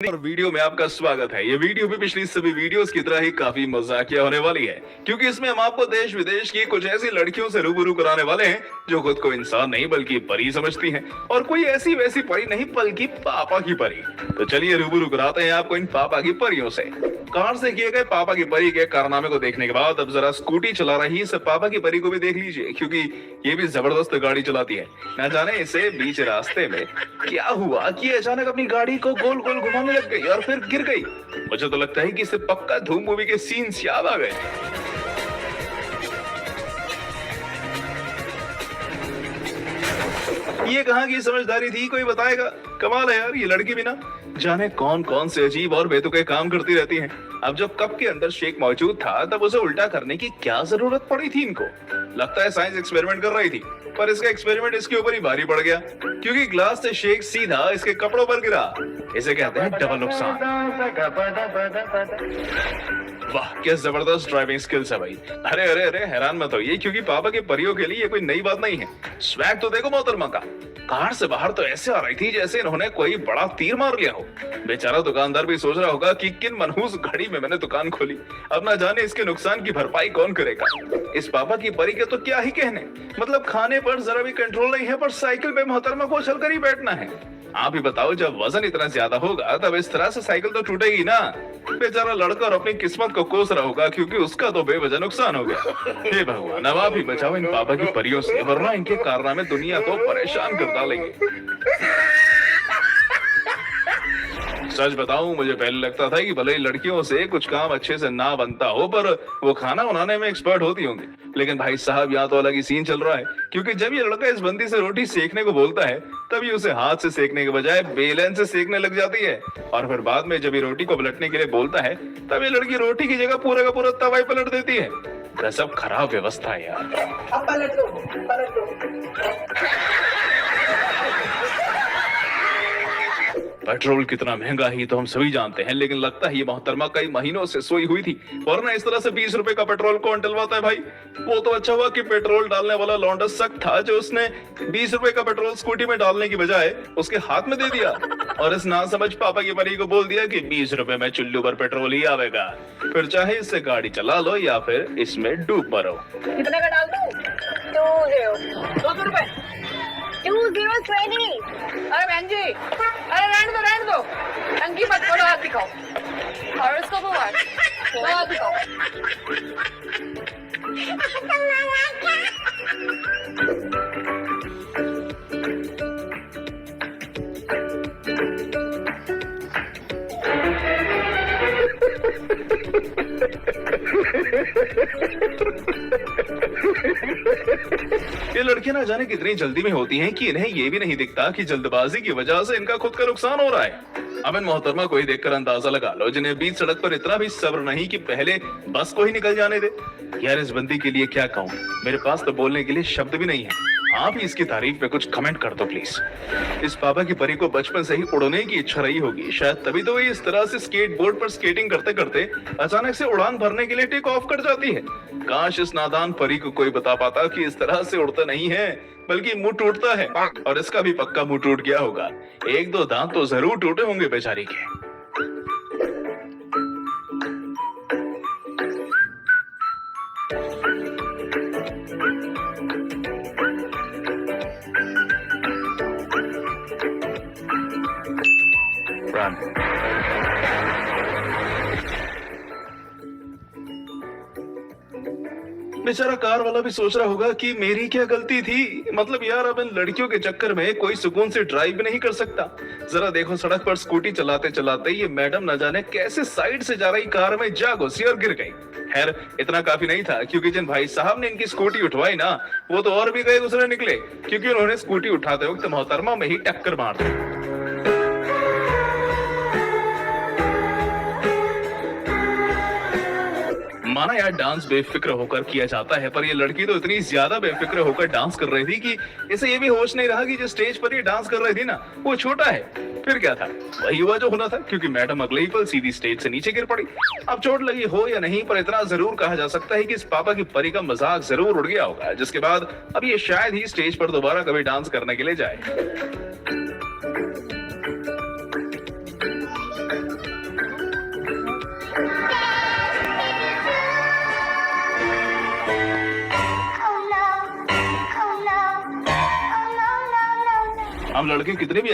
और वीडियो में आपका स्वागत है। ये वीडियो भी पिछली सभी वीडियोस की तरह ही काफी मजाकिया होने वाली है, क्योंकि इसमें हम आपको देश विदेश की कुछ ऐसी लड़कियों से रूबरू कराने वाले हैं जो खुद को इंसान नहीं बल्कि परी समझती हैं, और कोई ऐसी वैसी परी नहीं बल्कि पापा की परी। तो चलिए रूबरू कराते हैं आपको इन पापा की परियों से। कार से किए गए पापा की परी के कारनामे को देखने के बाद अब जरा स्कूटी चला रही इस पापा की परी को भी देख लीजिए, क्योंकि ये भी जबरदस्त गाड़ी चलाती है। न जाने इसे बीच रास्ते में क्या हुआ कि अचानक अपनी गाड़ी को गोल गोल घुमाने लग गई और फिर गिर गई। मुझे तो लगता है कि इसे पक्का धूम मूवी के सीन्स याद आ गए। ये कहाँ की समझदारी थी, कोई बताएगा? कमाल है यार, ये लड़की भी ना जाने कौन कौन से अजीब और बेतुके काम करती रहती हैं। अब जब कप के अंदर शेक मौजूद था तब उसे उल्टा करने की क्या जरूरत पड़ी थी इनको? लगता है साइंस एक्सपेरिमेंट कर रही थी, पर इसका एक्सपेरिमेंट इसके ऊपर ही भारी पड़ गया, क्योंकि ग्लास से शेक सीधा इसके कपड़ों पर गिरा। इसे कहते हैं डबल नुकसान। वाह, क्या जबरदस्त ड्राइविंग स्किल्स है भाई। अरे अरे अरे, हैरान मत होइए, क्योंकि पापा के परियों के लिए ये कोई नई बात नहीं है। स्वैग तो देखो मोहतरमा का। कार से बाहर तो ऐसे आ रही थी जैसे इन्होंने कोई बड़ा तीर मार लिया हो। बेचारा दुकानदार भी सोच रहा होगा कि किन मनहूस घड़ी में मैंने दुकान खोली, अब ना जाने इसके नुकसान की भरपाई कौन करेगा। इस पापा की परी के तो क्या ही कहने, मतलब खाने पर जरा भी कंट्रोल नहीं है, पर साइकिल पे मोहतरमा को उछलकर ही बैठना है। आप ही बताओ, जब वजन इतना ज्यादा होगा तब इस तरह से साइकिल तो टूटेगी ना। बेचारा लड़का और अपनी किस्मत को कोस रहा होगा, क्योंकि उसका तो बेवजह नुकसान हो गया। हे भगवान, अब आप ही बचाओ इन पापा की परियों से, वरना इनके कारनामे दुनिया को परेशान कर डालेंगे। सच बताऊं, मुझे पहले लगता था कि भले ही लड़कियों से कुछ काम अच्छे से ना बनता हो, पर वो खाना बनाने में एक्सपर्ट होती होंगी। लेकिन भाई साहब, यहाँ तो अलग ही सीन चल रहा है, क्योंकि जब ये लड़का इस बंदी से रोटी सेकने को बोलता है तभी उसे हाथ से सेकने के बजाय बेलन से सेकने लग जाती है, और फिर बाद में जब ये रोटी को पलटने के लिए बोलता है तब ये लड़की रोटी की जगह पूरा का पूरा तवा ही पलट देती है। गजब खराब व्यवस्था है यार। पलट दो। पेट्रोल कितना महंगा ही तो हम सभी जानते हैं, लेकिन लगता है ये मोहतरमा कई महीनों से सोई हुई थी, वरना इस तरह से 20 रुपए का पेट्रोल कौन डलवाता है भाई। वो तो अच्छा हुआ कि पेट्रोल डालने वाला लौंडा सख्त था, जो उसने 20 रुपए का पेट्रोल स्कूटी में डालने की बजाय उसके हाथ में दे दिया, और इस नासमझ पापा की परी को बोल दिया कि 20 रुपए में चुल्लू पर पेट्रोल ही आवेगा, फिर चाहे इससे गाड़ी चला लो या फिर इसमें डूब मरो। कितने का डाल दूं? 200 रुपए। 2020। अरे बहन जी, अरे रहने दो। टंकी मत खोलो, हाथ दिखाओ। हॉरोस्कोप हाथ दिखाओ। ये लड़कियां ना जाने कितनी जल्दी में होती हैं कि इन्हें ये भी नहीं दिखता कि जल्दबाजी की वजह से इनका खुद का नुकसान हो रहा है। अब इन मोहतरमा को ही देखकर अंदाजा लगा लो, जिन्हें बीच सड़क पर इतना भी सब्र नहीं कि पहले बस को ही निकल जाने दे। यार, इस बंदी के लिए क्या कहूँ, मेरे पास तो बोलने के लिए शब्द भी नहीं है। आप ही इसकी तारीफ पे कुछ कमेंट कर दो प्लीज। इस पापा की परी को बचपन से ही उड़ने की इच्छा रही होगी, शायद तभी तो ये इस तरह से स्केट बोर्ड पर स्केटिंग करते करते अचानक से उड़ान भरने के लिए टेक ऑफ कर जाती है। काश इस नादान परी को कोई बता पाता कि इस तरह से उड़ता नहीं है, बल्कि मुंह टूटता है, और इसका भी पक्का मुंह टूट गया होगा। 1-2 दांत तो जरूर टूटे होंगे बेचारी के। बेचारा कार वाला भी सोच रहा होगा कि मेरी क्या गलती थी। मतलब यार, अब इन लड़कियों के चक्कर में कोई सुकून से ड्राइव भी नहीं कर सकता। जरा देखो, सड़क पर स्कूटी चलाते चलाते ये मैडम न जाने कैसे साइड से जा रही कार में जा घुसी और गिर गई। खैर, इतना काफी नहीं था, क्योंकि जिन भाई साहब ने इनकी स्कूटी उठवाई ना, वो तो और भी गए गुजरे निकले, क्योंकि उन्होंने स्कूटी उठाते वक्त मोहतरमा में ही टक्कर मार दी। माना यार, डांस बेफिक्र होकर किया जाता है, पर ये लड़की तो इतनी ज्यादा बेफिक्र होकर डांस कर रही थी कि इसे ये भी होश नहीं रहा कि जो स्टेज पर ये डांस कर रही थी ना, वो छोटा है। फिर क्या था, वही हुआ जो होना था, क्योंकि मैडम अगले ही पल सीधी स्टेज से नीचे गिर पड़ी। अब चोट लगी हो या नहीं, पर इतना जरूर कहा जा सकता है कि इस पापा की परी का मजाक जरूर उड़ गया होगा, जिसके बाद अब ये शायद ही स्टेज पर दोबारा कभी डांस करने के लिए जाए। हम लड़के कितने भी